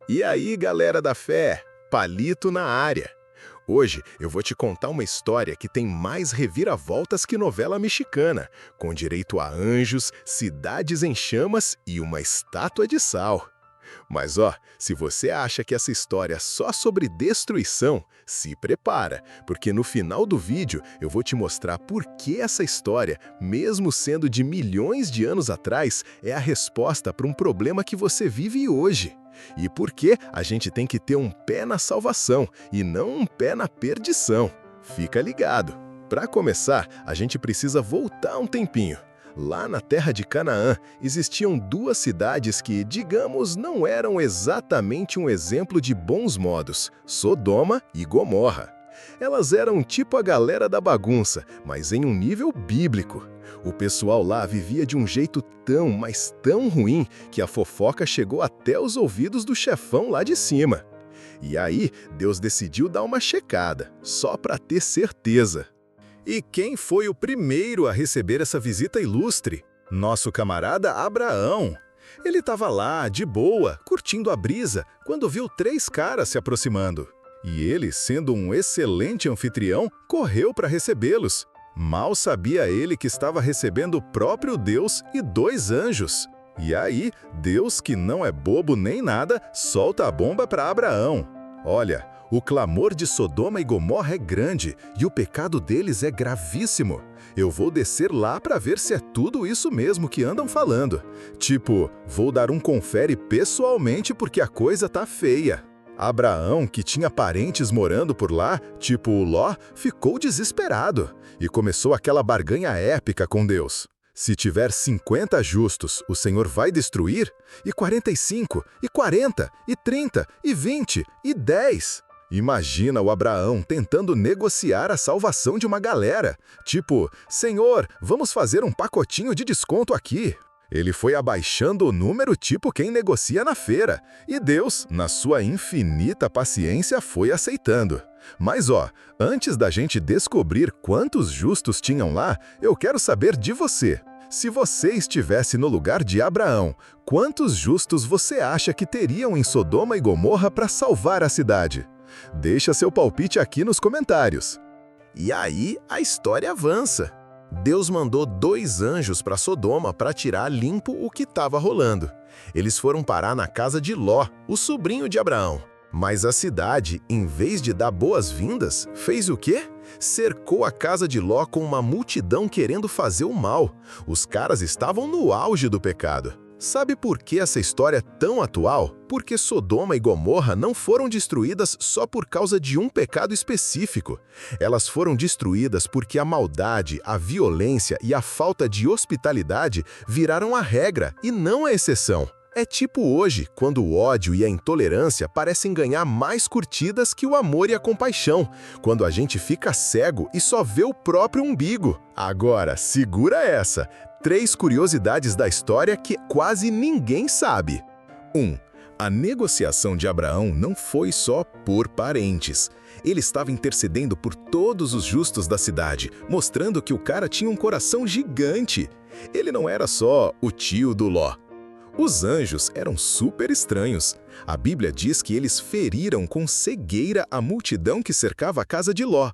E aí, galera da fé, Palito na área. Hoje eu vou te contar uma história que tem mais reviravoltas que novela mexicana, com direito a anjos, cidades em chamas e uma estátua de sal. Mas se você acha que essa história é só sobre destruição, se prepara, porque no final do vídeo eu vou te mostrar por que essa história, mesmo sendo de milhões de anos atrás, é a resposta para um problema que você vive hoje. E por que a gente tem que ter um pé na salvação e não um pé na perdição. Fica ligado. Para começar, a gente precisa voltar um tempinho. Lá na terra de Canaã, existiam duas cidades que, digamos, não eram exatamente um exemplo de bons modos, Sodoma e Gomorra. Elas eram tipo a galera da bagunça, mas em um nível bíblico. O pessoal lá vivia de um jeito tão, mas tão ruim, que a fofoca chegou até os ouvidos do chefão lá de cima. E aí, Deus decidiu dar uma checada, só para ter certeza. E quem foi o primeiro a receber essa visita ilustre? Nosso camarada Abraão. Ele estava lá, de boa, curtindo a brisa, quando viu três caras se aproximando. E ele, sendo um excelente anfitrião, correu para recebê-los. Mal sabia ele que estava recebendo o próprio Deus e dois anjos. E aí, Deus, que não é bobo nem nada, solta a bomba para Abraão. Olha, o clamor de Sodoma e Gomorra é grande e o pecado deles é gravíssimo. Eu vou descer lá para ver se é tudo isso mesmo que andam falando. Tipo, vou dar um confere pessoalmente porque a coisa tá feia. Abraão, que tinha parentes morando por lá, tipo o Ló, ficou desesperado e começou aquela barganha épica com Deus. Se tiver 50 justos, o Senhor vai destruir? E 45, e 40, e 30, e 20, e 10? Imagina o Abraão tentando negociar a salvação de uma galera. Tipo, Senhor, vamos fazer um pacotinho de desconto aqui. Ele foi abaixando o número tipo quem negocia na feira. E Deus, na sua infinita paciência, foi aceitando. Mas antes da gente descobrir quantos justos tinham lá, eu quero saber de você. Se você estivesse no lugar de Abraão, quantos justos você acha que teriam em Sodoma e Gomorra para salvar a cidade? Deixa seu palpite aqui nos comentários. E aí a história avança. Deus mandou dois anjos para Sodoma para tirar limpo o que estava rolando. Eles foram parar na casa de Ló, o sobrinho de Abraão. Mas a cidade, em vez de dar boas-vindas, fez o quê? Cercou a casa de Ló com uma multidão querendo fazer o mal. Os caras estavam no auge do pecado. Sabe por que essa história é tão atual? Porque Sodoma e Gomorra não foram destruídas só por causa de um pecado específico. Elas foram destruídas porque a maldade, a violência e a falta de hospitalidade viraram a regra e não a exceção. É tipo hoje, quando o ódio e a intolerância parecem ganhar mais curtidas que o amor e a compaixão, quando a gente fica cego e só vê o próprio umbigo. Agora, segura essa! 3 curiosidades da história que quase ninguém sabe. 1. A negociação de Abraão não foi só por parentes. Ele estava intercedendo por todos os justos da cidade, mostrando que o cara tinha um coração gigante. Ele não era só o tio do Ló. Os anjos eram super estranhos. A Bíblia diz que eles feriram com cegueira a multidão que cercava a casa de Ló.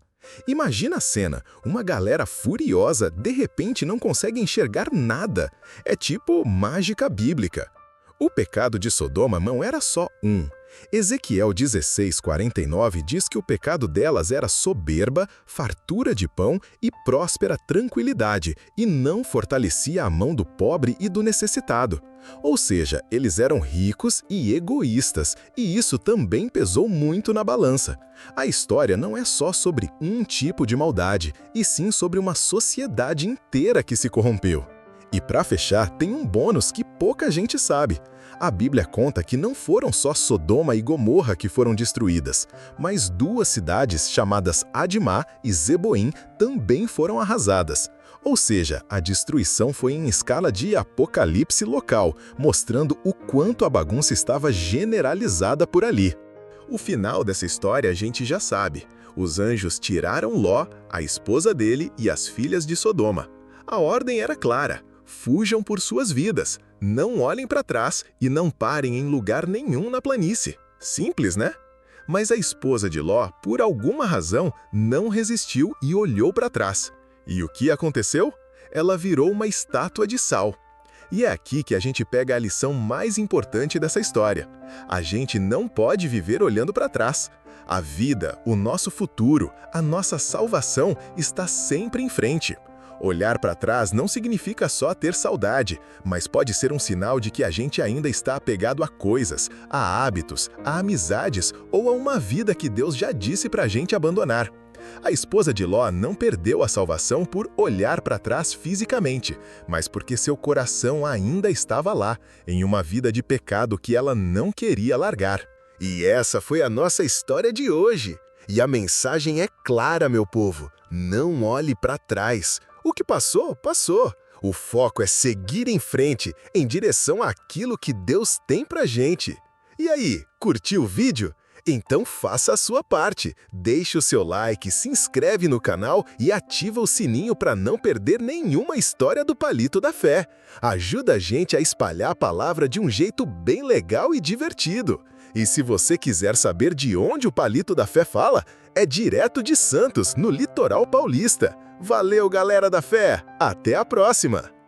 Imagina a cena, uma galera furiosa de repente não consegue enxergar nada. É tipo mágica bíblica. O pecado de Sodoma não era só um. Ezequiel 16:49 diz que o pecado delas era soberba, fartura de pão e próspera tranquilidade, e não fortalecia a mão do pobre e do necessitado. Ou seja, eles eram ricos e egoístas, e isso também pesou muito na balança. A história não é só sobre um tipo de maldade, e sim sobre uma sociedade inteira que se corrompeu. E para fechar, tem um bônus que pouca gente sabe. A Bíblia conta que não foram só Sodoma e Gomorra que foram destruídas, mas duas cidades chamadas Admá e Zeboim também foram arrasadas. Ou seja, a destruição foi em escala de apocalipse local, mostrando o quanto a bagunça estava generalizada por ali. O final dessa história a gente já sabe. Os anjos tiraram Ló, a esposa dele e as filhas de Sodoma. A ordem era clara. fujam por suas vidas, não olhem para trás e não parem em lugar nenhum na planície. Simples, né? Mas a esposa de Ló, por alguma razão, não resistiu e olhou para trás. E o que aconteceu? Ela virou uma estátua de sal. E é aqui que a gente pega a lição mais importante dessa história. A gente não pode viver olhando para trás. A vida, o nosso futuro, a nossa salvação está sempre em frente. Olhar para trás não significa só ter saudade, mas pode ser um sinal de que a gente ainda está apegado a coisas, a hábitos, a amizades ou a uma vida que Deus já disse para a gente abandonar. A esposa de Ló não perdeu a salvação por olhar para trás fisicamente, mas porque seu coração ainda estava lá, em uma vida de pecado que ela não queria largar. E essa foi a nossa história de hoje. E a mensagem é clara, meu povo: não olhe para trás. O que passou, passou. O foco é seguir em frente, em direção àquilo que Deus tem pra gente. E aí, curtiu o vídeo? Então faça a sua parte. Deixe o seu like, se inscreve no canal e ativa o sininho para não perder nenhuma história do Palito da Fé. Ajuda a gente a espalhar a palavra de um jeito bem legal e divertido. E se você quiser saber de onde o Palito da Fé fala, é direto de Santos, no litoral paulista. Valeu, galera da fé! Até a próxima!